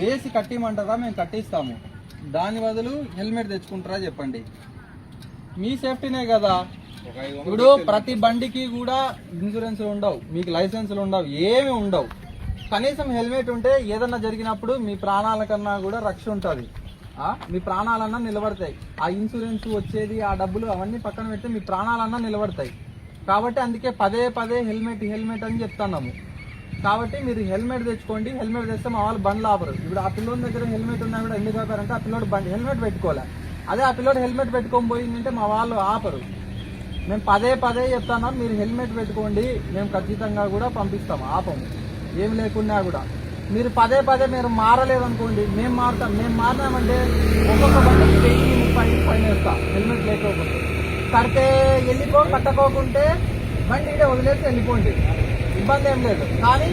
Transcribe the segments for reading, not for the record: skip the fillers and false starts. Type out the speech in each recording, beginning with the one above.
వేసి కట్టిమంటారా? మేము కట్టిస్తాము. దాని బదులు హెల్మెట్ తెచ్చుకుంటారా చెప్పండి. మీ సేఫ్టీనే కదా. ఇప్పుడు ప్రతి బండికి కూడా ఇన్సూరెన్స్లు ఉండవు, మీకు లైసెన్సులు ఉండవు, ఏమి ఉండవు. కనీసం హెల్మెట్ ఉంటే ఏదన్నా జరిగినప్పుడు మీ ప్రాణాల కన్నా కూడా రక్ష ఉంటుంది. మీ ప్రాణాలన్నా నిలబడతాయి. ఆ ఇన్సూరెన్స్ వచ్చేది, ఆ డబ్బులు అవన్నీ పక్కన పెడితే మీ ప్రాణాలన్నా నిలబడతాయి. కాబట్టి అందుకే పదే పదే హెల్మెట్ హెల్మెట్ అని చెప్తున్నాము. కాబట్టి మీరు హెల్మెట్ తెచ్చుకోండి. హెల్మెట్ తెస్తే మా వాళ్ళు బండ్లు ఆపరు. ఇప్పుడు ఆ పిల్లోడి దగ్గర హెల్మెట్ ఉన్నా కూడా ఎందుకు ఆపారంటే ఆ పిల్లోడు బండి హెల్మెట్ పెట్టుకోలే. అదే ఆ పిల్లోడు హెల్మెట్ పెట్టుకొని పోయిందంటే మా వాళ్ళు ఆపరు. మేము పదే పదే చెప్తున్నాం, మీరు హెల్మెట్ పెట్టుకోండి, మేము ఖచ్చితంగా కూడా పంపిస్తాం, ఆపము. ఏం లేకున్నా కూడా మీరు పదే పదే మీరు మారలేదనుకోండి, మేము మారుతాం. మేము మారినామంటే ఒక్కొక్క బండికి 1000-30 ఫైన్ వేస్తా హెల్మెట్ లేకపోతే. కడితే వెళ్ళిపో, కట్టకోకుంటే బండి ఇదే వదిలేసి వెళ్ళిపోండి, ఇబ్బంది ఏం లేదు. కానీ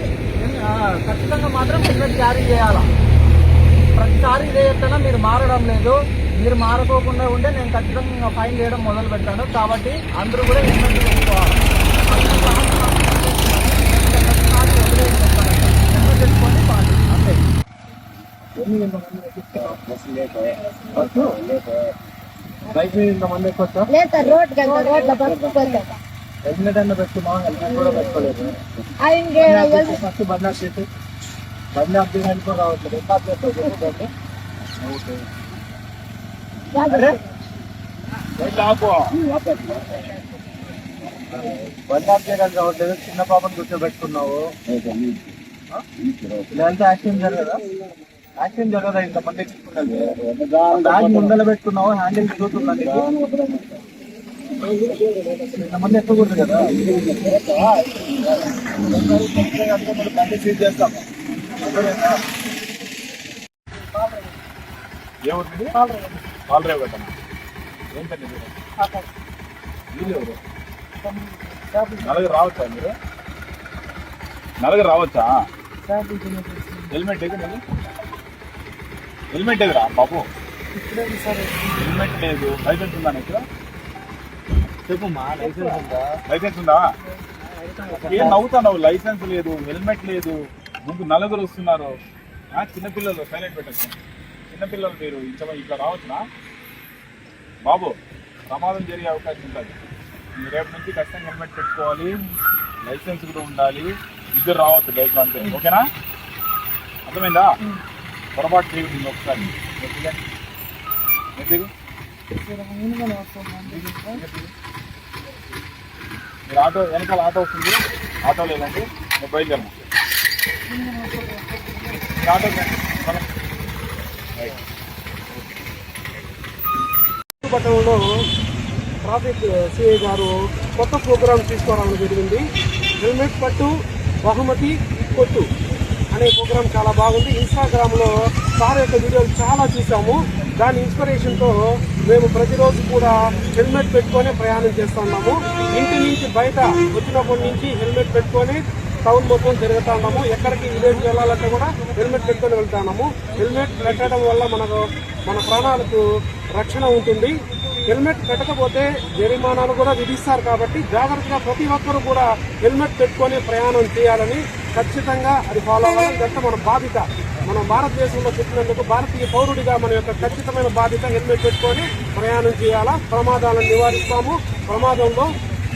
ఖచ్చితంగా మాత్రం హెల్మెట్ క్యారీ చేయాలా. ప్రతిసారి ఇదే చెప్తున్నా, మీరు మారడం లేదు. మీరు మారుకోకుండా ఉంటే నేను ఖచ్చితంగా ఫైన్ చేయడం మొదలు పెట్టాను. కాబట్టి అందరూ కూడా హెల్మెట్ తెచ్చుకోవాలి. హెల్మెట్ తెచ్చుకోండి, అంతే. బైక్ మీద ఇంతమంది ఎక్కువచ్చా? హెల్మెట్ అన్న పెట్టుకున్నాం, హెల్మెట్ కూడా పెట్టుకోలేదు. ఫస్ట్ బండి ఆఫ్ చేసి బండి ఆఫ్ చేయడానికి కూడా రావట్లేదు. ఎంత ఆఫ్ చేస్తావు? బండి ఆఫ్ చేయడానికి రావట్లేదు. చిన్న పాపను కూర్చోబెట్టుకున్నావు. ఇదంతా యాక్సిడెంట్ జరగదా? యాక్సిడెంట్ జరగదా? ఇంతమంది ఎక్కుతున్నది. బ్యాగ్ ముందర పెట్టుకున్నావు, హ్యాండిల్ తిరుగుతుందండి. ఇంతమంది ఎక్కుకూడదు కదా. బండి సీజ్ చేస్తాం. ఏమవుతుంది? పాలరేవు కట్టమా? ఏంటండి వీళ్ళు ఎవరు? నలుగురు రావచ్చా? మీరు నలుగురు రావచ్చా? హెల్మెట్ ఎదురు, హెల్మెట్ ఎదురా బాబు? హెల్మెట్ లేదు. లైసెన్స్ ఉందా నీకు? చెప్పమ్మా, లైసెన్స్ ఉందా? లైసెన్స్ ఉందా? ఏం నవ్వుతున్నావు? లైసెన్స్ లేదు, హెల్మెట్ లేదు, ముందు నలుగురు వస్తున్నారు. చిన్నపిల్లలు సైలెంట్ పెట్టచ్చు. చిన్నపిల్లలు మీరు ఇట్లా రావచ్చునా బాబు? ప్రమాదం జరిగే అవకాశం ఉంటుంది. రేపు నుంచి ఖచ్చితంగా హెల్మెట్ పెట్టుకోవాలి, లైసెన్స్ కూడా ఉండాలి. ఇద్దరు రావచ్చు బైక్లో, అంతే. ఓకేనా? అర్థమైందా? పొరపాటు చేయకుండా ఒకసారి మీరు ఆటో వెనకాల ఆటో వస్తుంది. ఆటో లేదండి, నేను బయలుదేరను. ఆటో పట్టణంలో ట్రాఫిక్ సిఐ గారు కొత్త ప్రోగ్రాం తీసుకురావడం జరిగింది. హెల్మెట్ పట్టు బహుమతి కొట్టు అనే ప్రోగ్రాం చాలా బాగుంది. ఇన్స్టాగ్రామ్లో సార్ యొక్క వీడియోలు చాలా చూసాము. దాని ఇన్స్పిరేషన్తో మేము ప్రతిరోజు కూడా హెల్మెట్ పెట్టుకొని ప్రయాణం చేస్తున్నాము. ఇంటి నుంచి బయట వచ్చినప్పటి నుంచి హెల్మెట్ పెట్టుకొని టౌన్ మొత్తం తిరుగుతున్నాము. ఎక్కడికి విలేజ్ వెళ్ళాలంటే కూడా హెల్మెట్ పెట్టుకొని వెళ్తున్నాము. హెల్మెట్ పెట్టడం వల్ల మన ప్రాణాలకు రక్షణ ఉంటుంది. హెల్మెట్ పెట్టకపోతే జరిమానాలు కూడా విధిస్తారు. కాబట్టి జాగ్రత్తగా ప్రతి ఒక్కరూ కూడా హెల్మెట్ పెట్టుకొని ప్రయాణం చేయాలని, ఖచ్చితంగా అది ఫాలో అవ్వాలి. ఇదంతా మన బాధ్యత. మన భారతదేశంలో పుట్టినందుకు భారతీయ పౌరుడిగా మన యొక్క ఖచ్చితమైన బాధ్యత హెల్మెట్ పెట్టుకొని ప్రయాణం చేయాలా. ప్రమాదాలను నివారిస్తాము. ప్రమాదంలో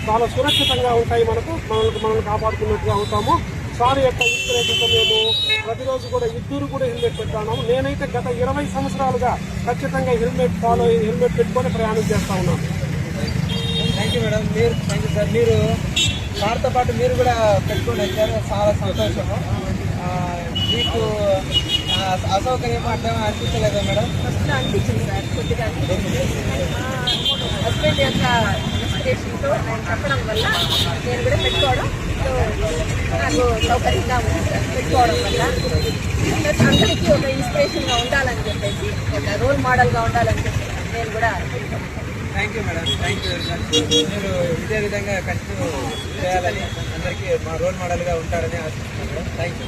చాలా సురక్షితంగా ఉంటాయి. మనల్ని కాపాడుకున్నట్టుగా అవుతాము. సార్ యొక్క ఇన్స్పిరేషన్తో మేము ప్రతిరోజు కూడా ఇద్దరు కూడా హెల్మెట్ పెట్టున్నాము. నేనైతే గత 20 సంవత్సరాలుగా ఖచ్చితంగా హెల్మెట్ పెట్టుకొని ప్రయాణం చేస్తా ఉన్నాను. Thank you madam. Thank you sir. మీరు సార్తో పాటు మీరు కూడా పెట్టుకొని వచ్చారు, చాలా సంతోషము. మీకు అసౌకర్యం అట్లా అనిపించలేదా మేడం? ఫస్ట్ అనిపించింది సార్, కొద్దిగా అనిపించింది. హస్బెండ్ యొక్క ఇన్స్పిరేషన్తో ఆయన చెప్పడం వల్ల నేను కూడా పెట్టుకోవడం నాకు సౌకర్యంగా ఉంది సార్. పెట్టుకోవడం వల్ల అందరికీ ఒక ఇన్స్పిరేషన్గా ఉండాలని చెప్పేసి, ఒక రోల్ మోడల్గా ఉండాలని చెప్పేసి నేను కూడా thank you madam. Thank you very much. మీరు ఇదే విధంగా కంటిన్యూ చేయాలని, అందరికీ మా రోల్ మోడల్గా ఉంటారని ఆశిస్తున్నాను. Thank you.